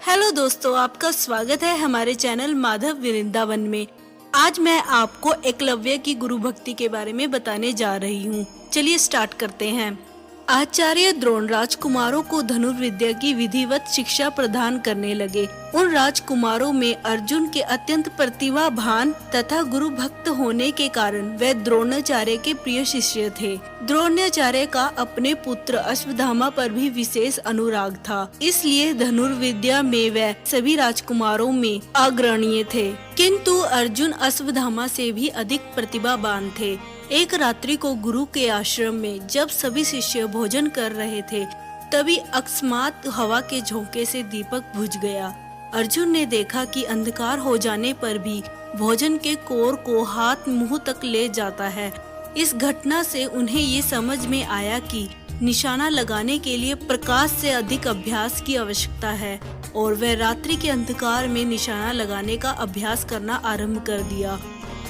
Hello दोस्तों, आपका स्वागत है हमारे चैनल माधव वृंदावन में। आज मैं आपको एकलव्य की गुरु भक्ति के बारे में बताने जा रही हूँ। चलिए स्टार्ट करते हैं। आचार्य द्रोण राजकुमारों को धनुर्विद्या की विधिवत शिक्षा प्रदान करने लगे। उन राजकुमारों में अर्जुन के अत्यंत प्रतिभावान तथा गुरु भक्त होने के कारण वे द्रोणाचार्य के प्रिय शिष्य थे। द्रोणाचार्य का अपने पुत्र अश्वत्थामा पर भी विशेष अनुराग था, इसलिए धनुर्विद्या में वे सभी राजकुमारों में अग्रणीय थे। किंतु अर्जुन अश्वत्थामा से भी अधिक प्रतिभावान थे। एक रात्रि को गुरु के आश्रम में जब सभी शिष्य भोजन कर रहे थे, तभी अकस्मात हवा के झोंके से दीपक बुझ गया। अर्जुन ने देखा कि अंधकार हो जाने पर भी भोजन के कोर को हाथ मुंह तक ले जाता है। इस घटना से उन्हें ये समझ में आया कि निशाना लगाने के लिए प्रकाश से अधिक अभ्यास की आवश्यकता है, और वह रात्रि के अंधकार में निशाना लगाने का अभ्यास करना आरंभ कर दिया।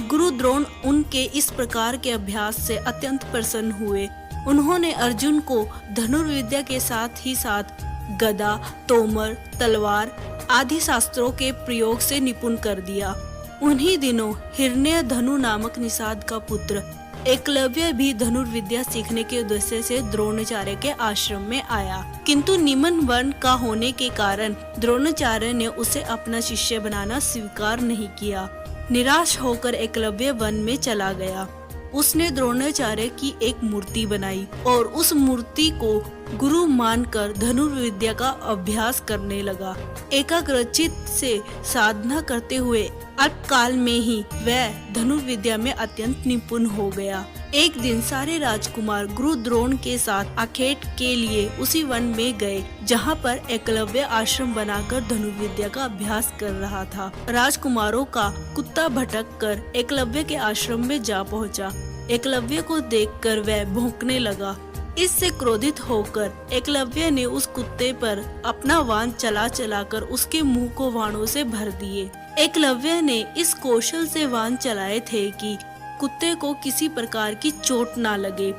गुरु द्रोण उनके इस प्रकार के अभ्यास से अत्यंत प्रसन्न हुए। उन्होंने अर्जुन को धनुर्विद्या के साथ ही साथ गदा, तोमर, तलवार आदि शास्त्रों के प्रयोग से निपुण कर दिया। उन्हीं दिनों हिरण्यधनु नामक निषाद का पुत्र एकलव्य भी धनुर्विद्या सीखने के उद्देश्य से द्रोणाचार्य के आश्रम में आया, किंतु निम्न वर्ण का होने के कारण द्रोणाचार्य ने उसे अपना शिष्य बनाना स्वीकार नहीं किया। निराश होकर एकलव्य वन में चला गया। उसने द्रोणाचार्य की एक मूर्ति बनाई और उस मूर्ति को गुरु मानकर धनुर्विद्या का अभ्यास करने लगा। एकाग्रचित से साधना करते हुए अल्पकाल में ही वह धनुर्विद्या में अत्यंत निपुण हो गया। एक दिन सारे राजकुमार गुरु द्रोण के साथ आखेट के लिए उसी वन में गए, जहाँ पर एकलव्य आश्रम बनाकर धनुर्विद्या का अभ्यास कर रहा था। राजकुमारों का कुत्ता भटक कर एकलव्य के आश्रम में जा पहुँचा। एकलव्य को देखकर वह भौंकने लगा। इससे क्रोधित होकर एकलव्य ने उस कुत्ते पर अपना वाण चला चलाकर उसके मुंह को वाणों से भर दिए। एकलव्य ने इस कौशल से वाण चलाए थे कि कुत्ते को किसी प्रकार की चोट ना लगे,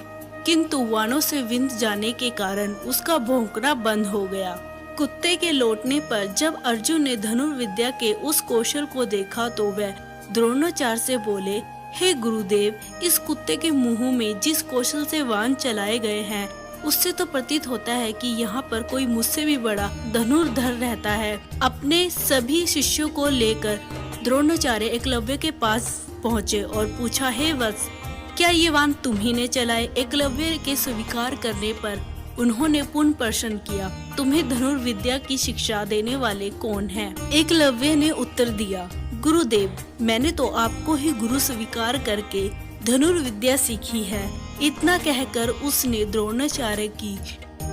किंतु वाणों से विंध जाने के कारण उसका भौंकना बंद हो गया। कुत्ते के लौटने पर जब अर्जुन ने धनुर्विद्या के उस कौशल को देखा तो वह द्रोणाचार्य से बोले, हे गुरुदेव, इस कुत्ते के मुंह में जिस कौशल से वाण चलाए गए हैं, उससे तो प्रतीत होता है कि यहाँ पर कोई मुझसे भी बड़ा धनुर्धर रहता है। अपने सभी शिष्यों को लेकर द्रोणाचार्य एकलव्य के पास पहुँचे और पूछा, हे वत्स, क्या ये वाण तुम ही ने चलाए? एकलव्य के स्वीकार करने पर उन्होंने पुनः प्रश्न किया, तुम्हें धनुर्विद्या की शिक्षा देने वाले कौन हैं? एकलव्य ने उत्तर दिया, गुरुदेव, मैंने तो आपको ही गुरु स्वीकार करके धनुर्विद्या सीखी है। इतना कहकर उसने द्रोणाचार्य की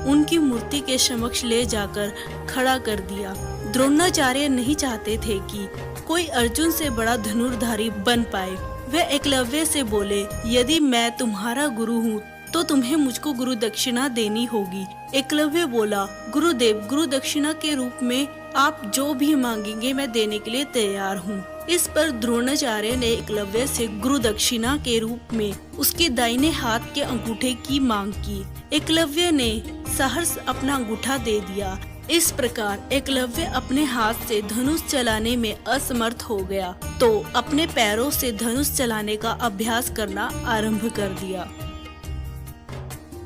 उनकी मूर्ति के समक्ष ले जाकर खड़ा कर दिया। द्रोणाचार्य नहीं चाहते थे कि कोई अर्जुन से बड़ा धनुर्धारी बन पाए। वे एकलव्य से बोले, यदि मैं तुम्हारा गुरु हूँ तो तुम्हें मुझको गुरु दक्षिणा देनी होगी। एकलव्य बोला, गुरुदेव, गुरु दक्षिणा के रूप में आप जो भी मांगेंगे मैं देने के लिए तैयार हूँ। इस पर द्रोणाचार्य ने एकलव्य से गुरु दक्षिणा के रूप में उसके दाहिने हाथ के अंगूठे की मांग की। एकलव्य ने सहर्ष अपना अंगूठा दे दिया। इस प्रकार एकलव्य अपने हाथ से धनुष चलाने में असमर्थ हो गया, तो अपने पैरों से धनुष चलाने का अभ्यास करना आरंभ कर दिया।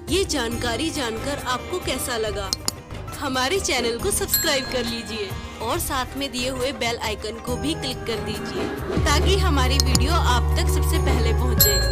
ये जानकारी जानकर आपको कैसा लगा? हमारे चैनल को सब्सक्राइब कर लीजिए और साथ में दिए हुए बेल आइकन को भी क्लिक कर दीजिए, ताकि हमारी वीडियो आप तक सबसे पहले पहुंचे।